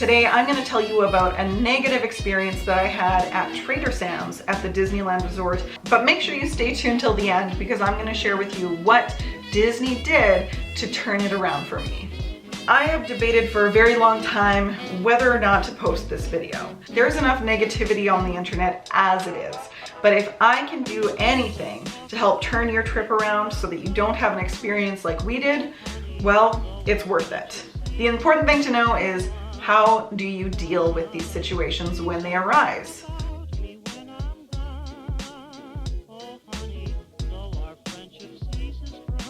Today I'm going to tell you about a negative experience that I had at Trader Sam's at the Disneyland Resort, but make sure you stay tuned till the end because I'm going to share with you what Disney did to turn it around for me. I have debated for a very long time whether or not to post this video. There's enough negativity on the internet as it is, but if I can do anything to help turn your trip around so that you don't have an experience like we did, well, it's worth it. The important thing to know is, how do you deal with these situations when they arise?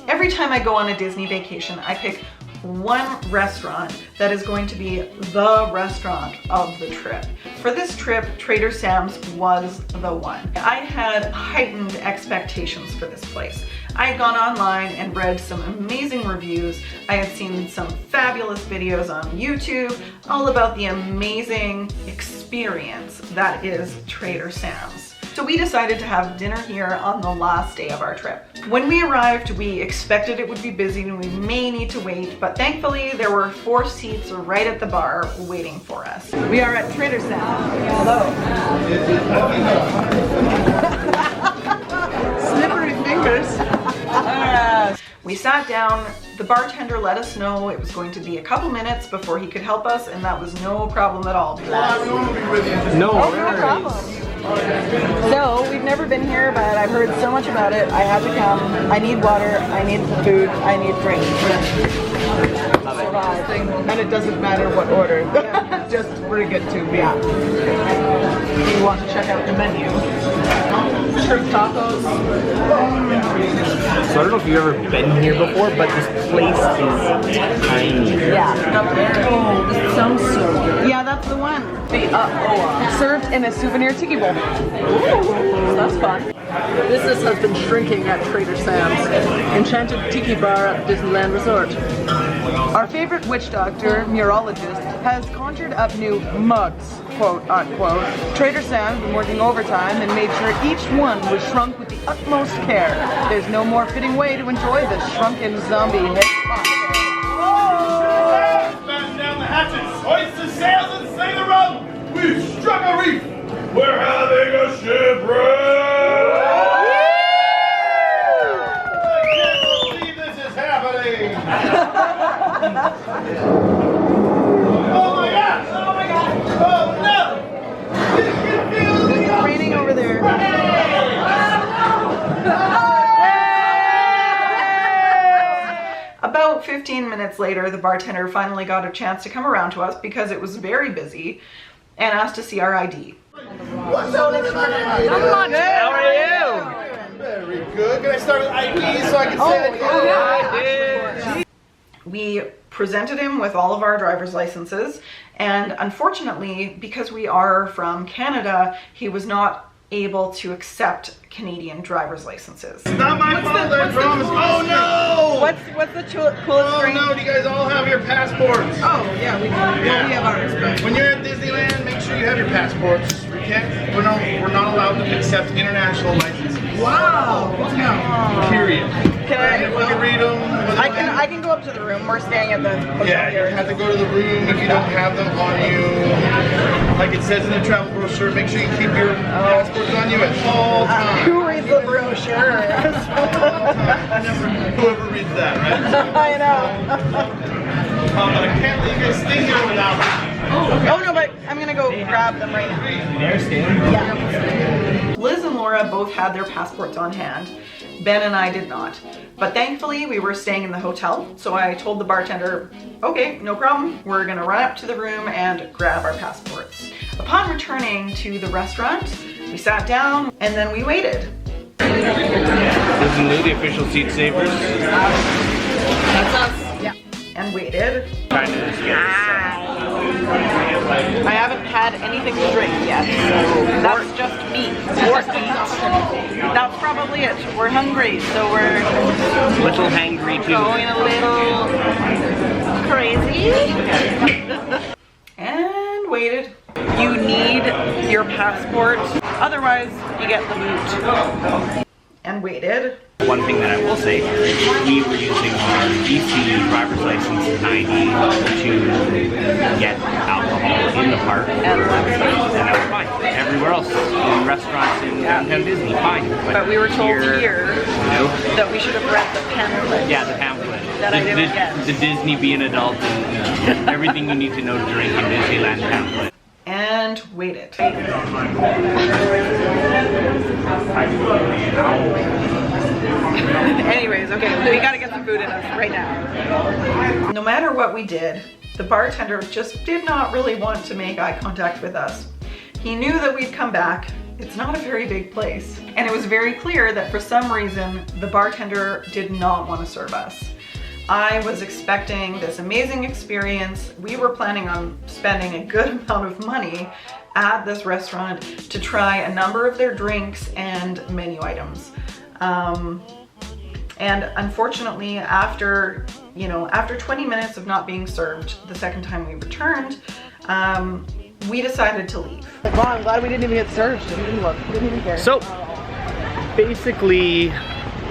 Every time I go on a Disney vacation, I pick one restaurant that is going to be the restaurant of the trip. For this trip, Trader Sam's was the one. I had heightened expectations for this place. I had gone online and read some amazing reviews. I had seen some fabulous videos on YouTube all about the amazing experience that is Trader Sam's. So we decided to have dinner here on the last day of our trip. When we arrived, we expected it would be busy and we may need to wait, but thankfully there were 4 seats right at the bar waiting for us. We are at Trader Sam's. Hello. Slippery fingers. We sat down. The bartender let us know it was going to be a couple minutes before he could help us, and that was no problem at all. No problem. So, we've never been here, but I've heard so much about it. I had to come. I need water, I need food, I need drinks. And it doesn't matter what order. Yeah. Just bring it to me. Yeah. Do you want to check out the menu? Shrimp tacos. So I don't know if you've ever been here before, but this place is tiny. Yeah. Oh, this sounds so good. Yeah, that's the one. Served in a souvenir tiki bowl. Ooh, that's fun. Business has been shrinking at Trader Sam's. Enchanted Tiki bar at Disneyland Resort. Our favorite witch doctor, murologist, has conjured up new mugs, quote unquote. Trader Sam's been working overtime and made sure each one was shrunk with the utmost care. There's no more fitting way to enjoy this shrunken zombie head spot. Batten down the hatches, hoist the sails and say the rum! We've struck a reef! We're having a shipwreck! I can't believe this is happening! Oh my gosh! Oh my gosh! Oh no! It's raining over there. About 15 minutes later, the bartender finally got a chance to come around to us because it was very busy and asked to see our ID. What's up, everybody? How are you? Very good. Can I start with ID so I can say I We presented him with all of our driver's licenses, and unfortunately, because we are from Canada, he was not able to accept Canadian driver's licenses. Not my fault, I promise. Oh no! What's the coolest Oh drink? no, do you guys all have your passports? Oh, yeah, we have ours. But When you're at Disneyland, make sure you have your passports. We're not allowed to accept international licenses. wow. Period. Can And if we can read them. I can go up to the room. We're staying at the hotel Yeah, you here. have to go to the room if you don't have them on you. Like it says in the travel brochure, make sure you keep your passports on you at all times. Who reads the brochure? Whoever reads that, right? I know. But I can't let you guys stay here without them. Oh no, but I'm gonna go grab them right now. Yeah. Liz and Laura both had their passports on hand. Ben and I did not. But thankfully, we were staying in the hotel, so I told the bartender, okay, no problem, we're gonna run up to the room and grab our passports. Upon returning to the restaurant, we sat down and then we waited. Isn't it the official seat savers? That's us. Yeah. And waited. Kind of scared. I haven't had anything to drink yet, so that's just me. Or eat. That's probably it. We're hungry, so we're A little hangry too. going a little crazy. And waited. You need your passport, otherwise you get the boot. And waited. One thing that I will say, we were using our BC driver's license 90 to get alcohol in the park, and that was fine. Everywhere else, in restaurants in downtown Disney, fine. But we were told here no. that we should have read the pamphlet. Yeah, the pamphlet. That I didn't get. The Disney Be an Adult and everything you need to know to drink in Disneyland pamphlet. And waited. Anyways, okay, we gotta get some food in us right now. No matter what we did, the bartender just did not really want to make eye contact with us. He knew that we'd come back. It's not a very big place. And it was very clear that for some reason, the bartender did not want to serve us. I was expecting this amazing experience. We were planning on spending a good amount of money at this restaurant to try a number of their drinks and menu items. And unfortunately, after 20 minutes of not being served the second time we returned, we decided to leave. Wow, I'm glad we didn't even get served. We didn't look. We didn't even care. So, basically,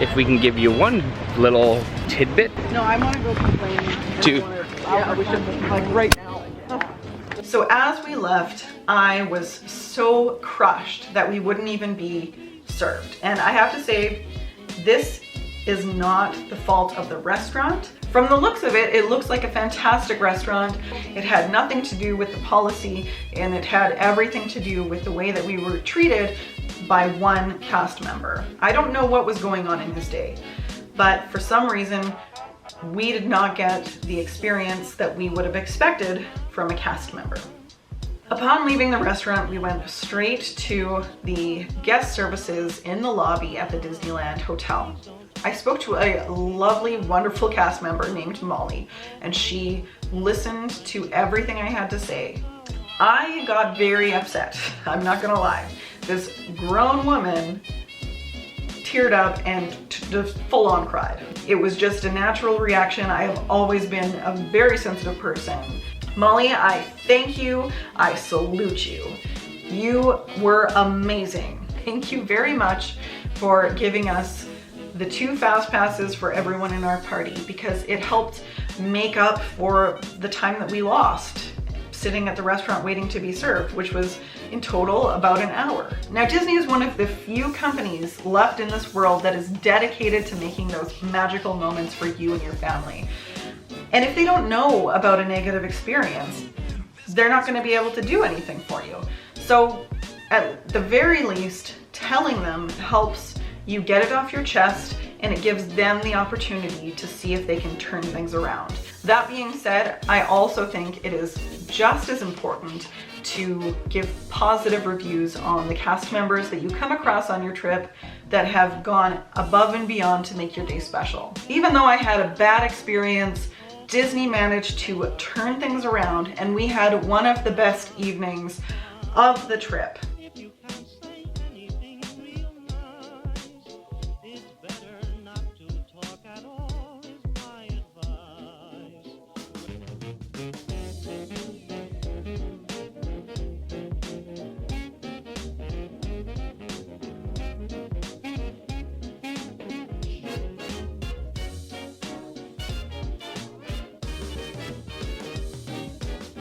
if we can give you one little tidbit. No, I want to go complain. Yeah, we should, like, right now. So as we left, I was so crushed that we wouldn't even be served. And I have to say, this is not the fault of the restaurant. From the looks of it, it looks like a fantastic restaurant. It had nothing to do with the policy, and it had everything to do with the way that we were treated by one cast member. I don't know what was going on in his day, but for some reason, we did not get the experience that we would have expected from a cast member. Upon leaving the restaurant, we went straight to the guest services in the lobby at the Disneyland Hotel. I spoke to a lovely, wonderful cast member named Molly, and she listened to everything I had to say. I got very upset, I'm not gonna lie. This grown woman teared up and just full on cried. It was just a natural reaction. I have always been a very sensitive person. Molly, I thank you, I salute you. You were amazing. Thank you very much for giving us the 2 fast passes for everyone in our party, because it helped make up for the time that we lost sitting at the restaurant waiting to be served, which was in total about an hour. Now, Disney is one of the few companies left in this world that is dedicated to making those magical moments for you and your family. And if they don't know about a negative experience, they're not going to be able to do anything for you. So at the very least, telling them helps you get it off your chest, and it gives them the opportunity to see if they can turn things around. That being said, I also think it is just as important to give positive reviews on the cast members that you come across on your trip that have gone above and beyond to make your day special. Even though I had a bad experience, Disney managed to turn things around, and we had one of the best evenings of the trip.